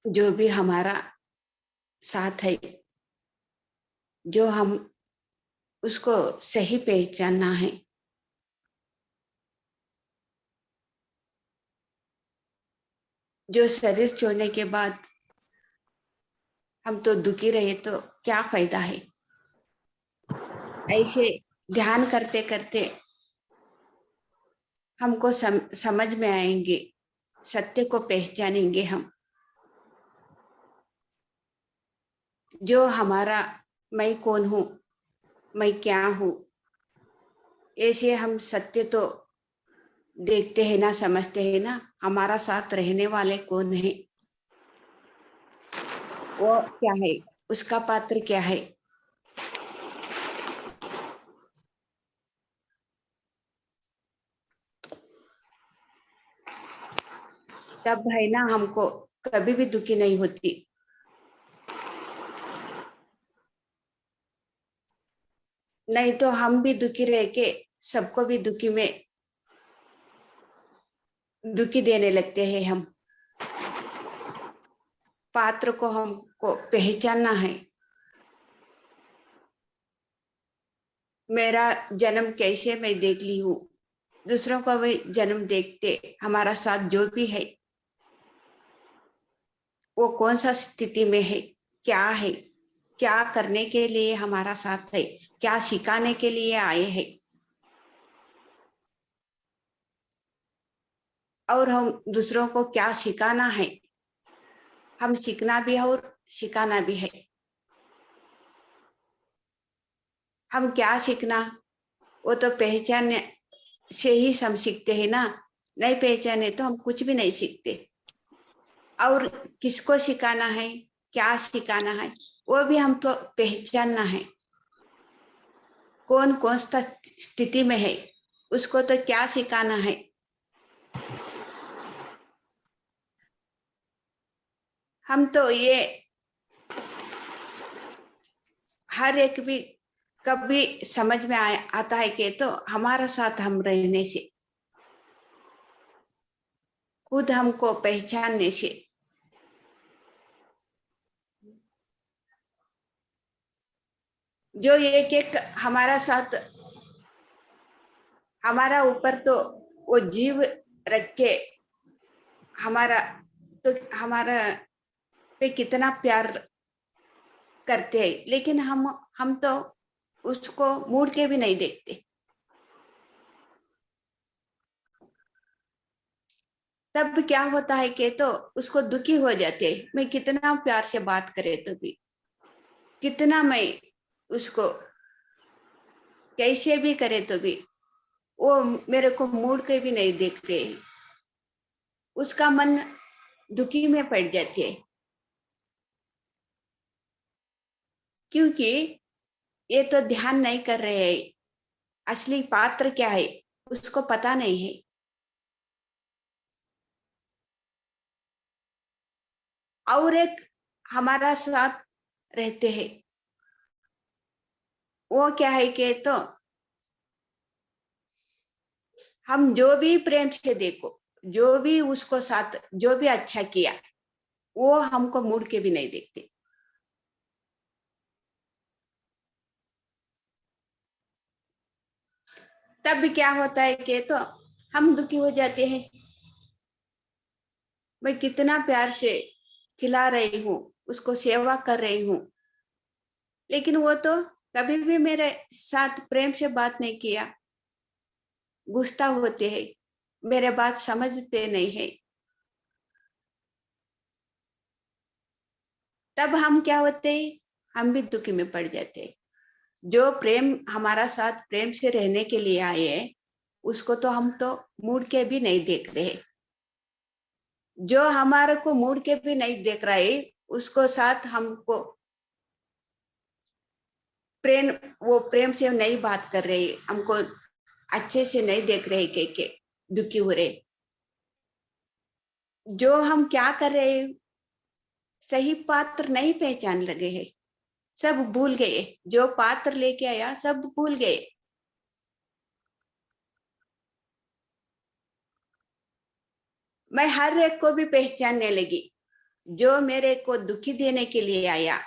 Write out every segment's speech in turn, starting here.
जो भी हमारा साथ है, जो हम उसको सही पहचानना है। जो शरीर छोड़ने के बाद हम तो दुखी रहे तो क्या फायदा है। ऐसे ध्यान करते करते हमको समझ में आएंगे, सत्य को पहचानेंगे हम। जो हमारा मैं कौन हूँ, मैं क्या हूँ, ऐसे हम सत्य तो देखते हैं ना, समझते हैं ना। हमारा साथ रहने वाले कौन है, वो क्या है, उसका पात्र क्या है। तब है ना हमको कभी भी दुखी नहीं होती। नहीं तो हम भी दुखी रह के सबको भी दुखी देने लगते हैं हम। पात्र को हमको पहचानना है। मेरा जन्म कैसे मैं देख ली हूँ, दूसरों को भी जन्म देखते हमारा साथ जो भी है वो कौन सा स्थिति में है, क्या करने के लिए हमारा साथ है, क्या सिखाने के लिए आए हैं। और हम दूसरों को क्या सिखाना है, हम सीखना भी है और सिखाना भी है। हम क्या सीखना, वो तो पहचान से ही हम सीखते हैं ना। नहीं पहचाने तो हम कुछ भी नहीं सीखते। और किसको सिखाना है, क्या सिखाना है, वो भी हमको पहचानना है। कौन कौन सा स्थिति में है, उसको तो क्या सिखाना है। हम तो ये हर एक भी कभी समझ में आता है कि तो हमारा साथ हम रहने से, खुद हमको पहचानने से। जो एक एक हमारा साथ, हमारा ऊपर तो वो जीव रख के हमारा, तो हमारा पे कितना प्यार करते हैं, लेकिन हम तो उसको मुड़ के भी नहीं देखते। तब क्या होता है कि तो उसको दुखी हो जाते हैं। मैं कितना प्यार से बात करे तो भी, कितना मैं उसको कैसे भी करे तो भी, वो मेरे को मुड़ के भी नहीं देख रहे। उसका मन दुखी में पड़ जाते है, क्योंकि ये तो ध्यान नहीं कर रहे हैं असली पात्र क्या है, उसको पता नहीं है। और एक हमारा साथ रहते हैं, वो क्या है कि तो हम जो भी प्रेम से देखो, जो भी उसको साथ जो भी अच्छा किया, वो हमको मुड़ के भी नहीं देखते। तब भी क्या होता है कि तो हम दुखी हो जाते हैं। मैं कितना प्यार से खिला रही हूँ, उसको सेवा कर रही हूँ, लेकिन वो तो कभी भी मेरे साथ प्रेम से बात नहीं किया। गुस्सा होते हैं, मेरे बात समझते नहीं है। तब हम क्या होते हैं, हम भी दुखी में पड़ जाते हैं। जो प्रेम हमारा साथ प्रेम से रहने के लिए आए हैं, उसको तो हम तो मुड़ के भी नहीं देख रहे। जो हमारे को मुड़ के भी नहीं देख रहा है, उसको साथ हमको प्रेम, वो प्रेम से नहीं बात कर रहे, हमको अच्छे से नहीं देख रहे के दुखी हो रहे। जो हम क्या कर रहे, सही पात्र नहीं पहचान लगे हैं, सब भूल गए। जो पात्र लेके आया सब भूल गए। मैं हर एक को भी पहचानने लगी। जो मेरे को दुखी देने के लिए आया,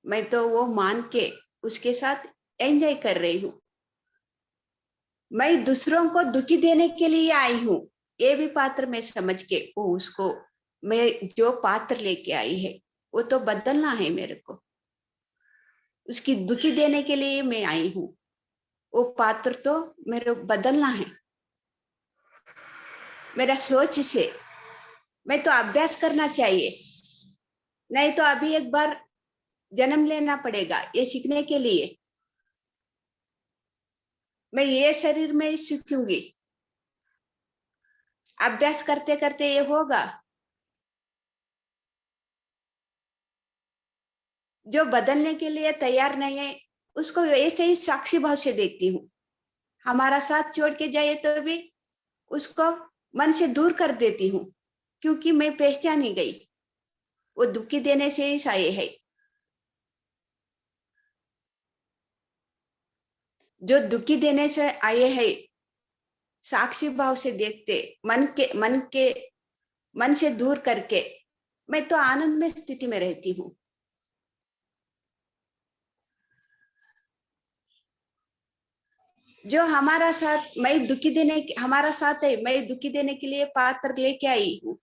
मैं तो वो मान के उसके साथ एंजॉय कर रही हूँ। मैं दूसरों को दुखी देने के लिए आई हूँ, ये भी पात्र मैं समझ के वो उसको, मैं जो पात्र लेके आई है वो तो बदलना है मेरे को, उसकी दुखी देने के लिए मैं आई हूँ, वो पात्र तो मेरे को बदलना है। मेरा सोच से मैं तो अभ्यास करना चाहिए, नहीं तो अभी एक बार जन्म लेना पड़ेगा ये सीखने के लिए। मैं ये शरीर में ही सीखूंगी, अभ्यास करते करते ये होगा। जो बदलने के लिए तैयार नहीं है उसको ऐसे ही साक्षी भाव से देखती हूँ। हमारा साथ छोड़ के जाए तो भी उसको मन से दूर कर देती हूँ, क्योंकि मैं पहचानी गई वो दुखी देने से ही आए है। जो दुखी देने से आए है साक्षी भाव से देखते, मन से दूर करके मैं तो आनंद में स्थिति में रहती हूँ। जो हमारा साथ मैं दुखी देने हमारा साथ है, मैं दुखी देने के लिए पात्र लेके आई हूँ,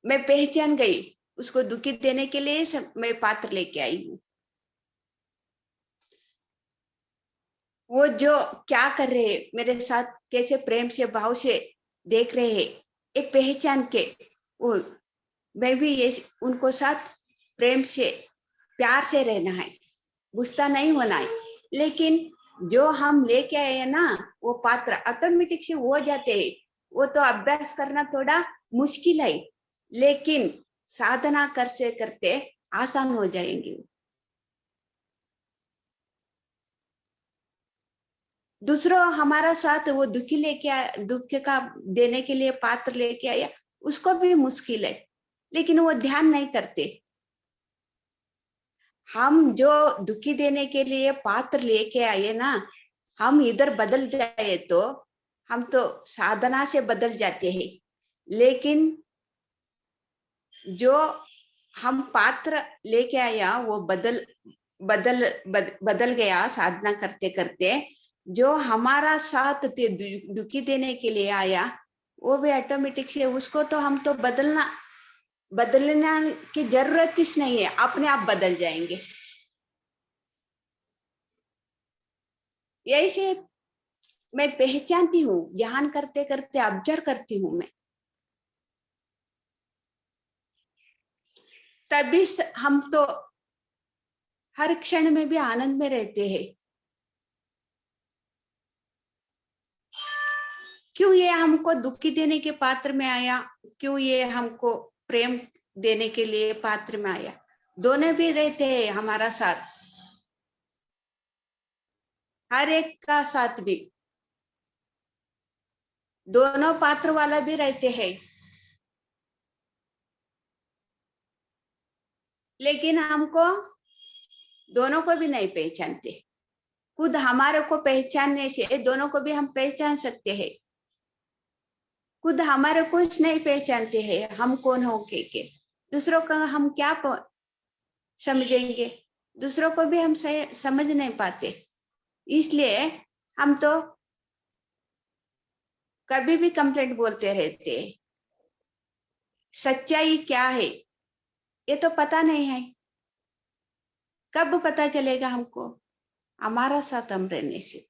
मैं पहचान गई उसको दुखी देने के लिए मैं पात्र लेके आई हूँ। वो जो क्या कर रहे हैं मेरे साथ, कैसे प्रेम से भाव से देख रहे हैं, ये पहचान के वो मैं भी ये उनको साथ प्रेम से प्यार से रहना है, गुस्सा नहीं होना है। लेकिन जो हम लेके आए हैं ना वो पात्र ऑटोमेटिक से हो जाते हैं। वो तो अभ्यास करना थोड़ा मुश्किल है, लेकिन साधना कर से करते आसान हो जाएंगे। दूसरों हमारा साथ वो दुखी लेके आया, दुख का देने के लिए पात्र लेके आया, उसको भी मुश्किल है, लेकिन वो ध्यान नहीं करते। हम जो दुखी देने के लिए पात्र लेके आए ना, हम इधर बदल जाए तो हम तो साधना से बदल जाते हैं। लेकिन जो हम पात्र लेके आया वो बदल गया साधना करते करते। जो हमारा साथ दुखी देने के लिए आया वो भी ऑटोमेटिक से उसको तो हम तो बदलना की जरूरत ही नहीं है, अपने आप बदल जाएंगे। यही से मैं पहचानती हूँ, ध्यान करते करते ऑब्जर्व करती हूँ मैं, तभी हम तो हर क्षण में भी आनंद में रहते हैं। क्यों ये हमको दुखी देने के पात्र में आया, क्यों ये हमको प्रेम देने के लिए पात्र में आया, दोनों भी रहते हैं हमारा साथ, हर एक का साथ भी दोनों पात्र वाला भी रहते हैं। लेकिन हमको दोनों को भी नहीं पहचानते। खुद हमारे को पहचानने से दोनों को भी हम पहचान सकते हैं। खुद हमारे कुछ नहीं पहचानते हैं, हम कौन हो के दूसरों का हम क्या समझेंगे, दूसरों को भी हम समझ नहीं पाते। इसलिए हम तो कभी भी कंप्लेंट बोलते रहते हैं। सच्चाई क्या है ये तो पता नहीं है, कब पता चलेगा हमको? हमारा साथ हम रहने से,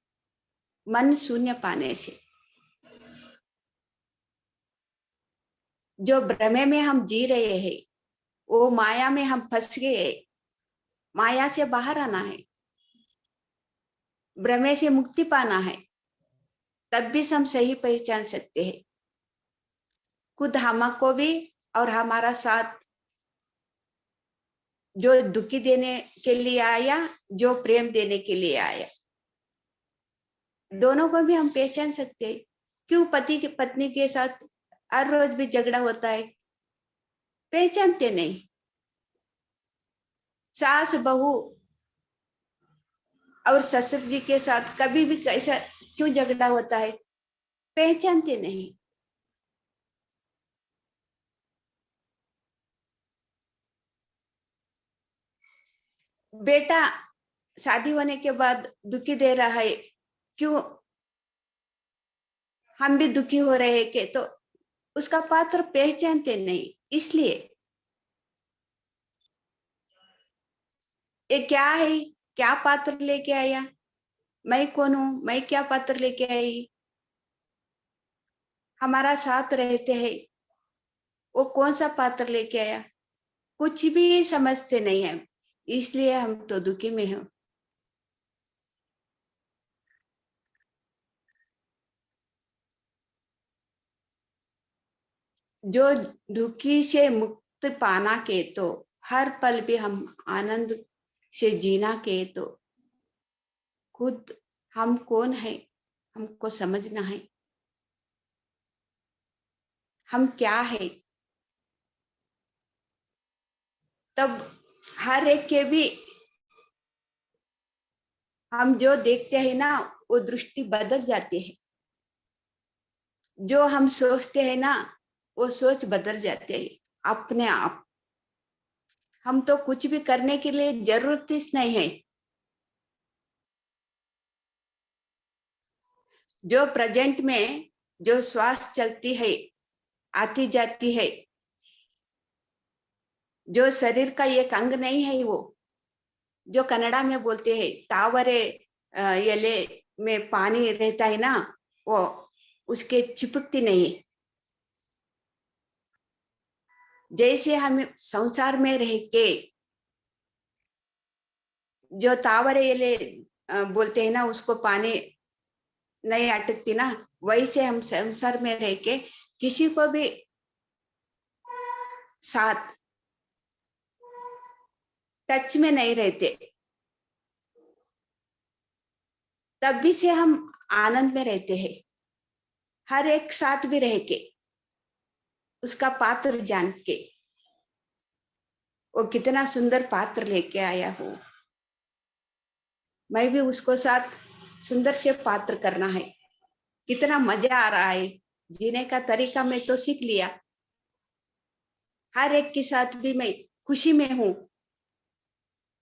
मन शून्य पाने से। जो भ्रमे में हम जी रहे हैं वो माया में हम फंस गए। माया से बाहर आना है, भ्रमे से मुक्ति पाना है, तब भी हम सही पहचान सकते हैं खुद हमको भी और हमारा साथ। जो दुखी देने के लिए आया, जो प्रेम देने के लिए आया, दोनों को भी हम पहचान सकते हैं। क्यों पति की पत्नी के साथ हर रोज भी झगड़ा होता है, पहचानते नहीं। सास बहू और ससुर जी के साथ कभी भी कैसा क्यों झगड़ा होता है, पहचानते नहीं। बेटा शादी होने के बाद दुखी दे रहा है, क्यों हम भी दुखी हो रहे हैं के, तो उसका पात्र पहचानते नहीं। इसलिए ये क्या है, क्या पात्र लेके आया, मैं कौन हूं, मैं क्या पात्र लेके आई, हमारा साथ रहते हैं वो कौन सा पात्र लेके आया, कुछ भी समझते नहीं है। इसलिए हम तो दुखी में हैं। जो दुखी से मुक्त पाना के, तो हर पल भी हम आनंद से जीना के, तो खुद हम कौन है, हमको समझना है, हम क्या है। तब हर एक के भी हम जो देखते हैं ना, वो दृष्टि बदल जाती है। जो हम सोचते हैं ना, वो सोच बदल जाते है अपने आप। हम तो कुछ भी करने के लिए जरूरत ही नहीं है। जो प्रेजेंट में जो श्वास चलती है, आती जाती है, जो शरीर का एक अंग नहीं है, वो जो कन्नड़ा में बोलते हैं तावरे एले में पानी रहता है ना, वो उसके चिपकती नहीं। जैसे हम संसार में रह के जो तावरे एले बोलते हैं ना, उसको पानी नहीं अटकती ना, वैसे हम संसार में रह के किसी को भी साथ टच में नहीं रहते, तब भी से हम आनंद में रहते हैं। हर एक साथ भी रह के उसका पात्र जान के, वो कितना सुंदर पात्र लेके आया हो, मैं भी उसको साथ सुंदर से पात्र करना है। कितना मजा आ रहा है, जीने का तरीका मैं तो सीख लिया। हर एक के साथ भी मैं खुशी में हूँ।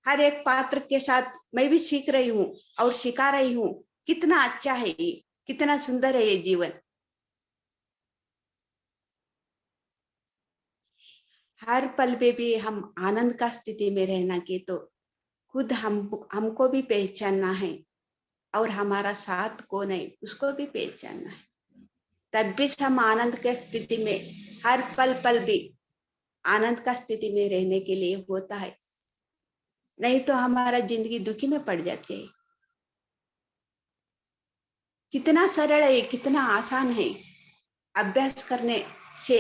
हर एक पात्र के साथ मैं भी सीख रही हूँ और सिखा रही हूँ। कितना अच्छा है ये, कितना सुंदर है ये जीवन। हर पल पे भी हम आनंद का स्थिति में रहना के, तो खुद हमको भी पहचानना है, और हमारा साथ कौन है उसको भी पहचानना है। तब भी हम आनंद के स्थिति में, हर पल पल भी आनंद का स्थिति में रहने के लिए होता है। नहीं तो हमारा जिंदगी दुखी में पड़ जाती है। कितना सरल है, कितना आसान है, अभ्यास करने से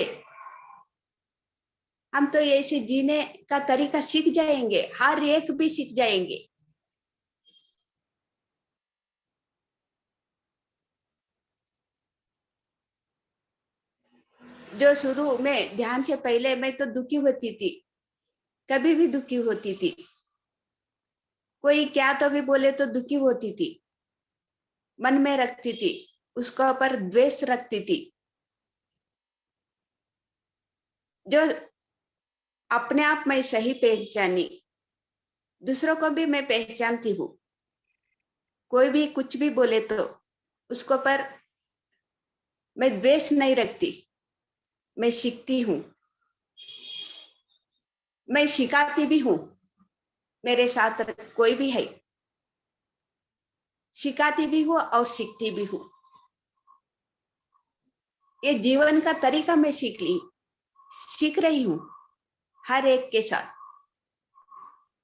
हम तो ऐसे जीने का तरीका सीख जाएंगे, हर एक भी सीख जाएंगे। जो शुरू में ध्यान से पहले मैं तो दुखी होती थी, कभी भी दुखी होती थी, कोई क्या तो भी बोले तो दुखी होती थी, मन में रखती थी, उसके ऊपर द्वेष रखती थी। जो अपने आप में सही पहचानी, दूसरों को भी मैं पहचानती हूँ। कोई भी कुछ भी बोले तो उसको पर मैं द्वेष नहीं रखती, मैं सीखती हूँ, मैं सिखाती भी हूँ। मेरे साथ कोई भी है, सिखाती भी हूँ और सीखती भी हूँ। ये जीवन का तरीका मैं सीख रही हूँ हर एक के साथ।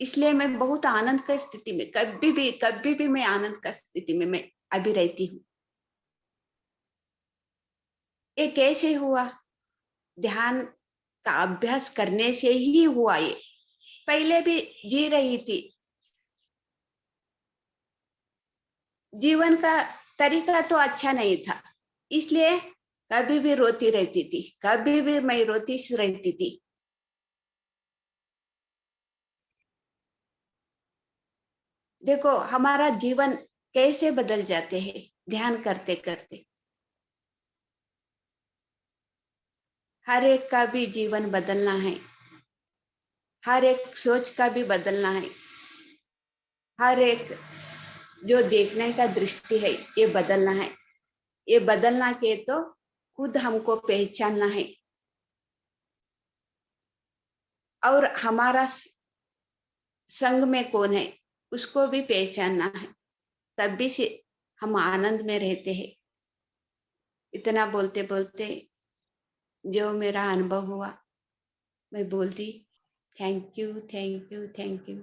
इसलिए मैं बहुत आनंद का स्थिति में, कभी भी मैं आनंद का स्थिति में मैं अभी रहती हूँ। ये कैसे हुआ? ध्यान का अभ्यास करने से ही हुआ ये। पहले भी जी रही थी, जीवन का तरीका तो अच्छा नहीं था, इसलिए कभी भी रोती रहती थी, कभी भी मैं रोती रहती थी। देखो हमारा जीवन कैसे बदल जाते हैं ध्यान करते करते। हर एक का भी जीवन बदलना है, हर एक सोच का भी बदलना है। हर एक जो देखने का दृष्टि है ये बदलना है। ये बदलना के तो खुद हमको पहचानना है और हमारा संग में कौन है उसको भी पहचानना है, तभी से हम आनंद में रहते हैं। इतना बोलते बोलते जो मेरा अनुभव हुआ मैं बोलती, thank you, thank you, thank you.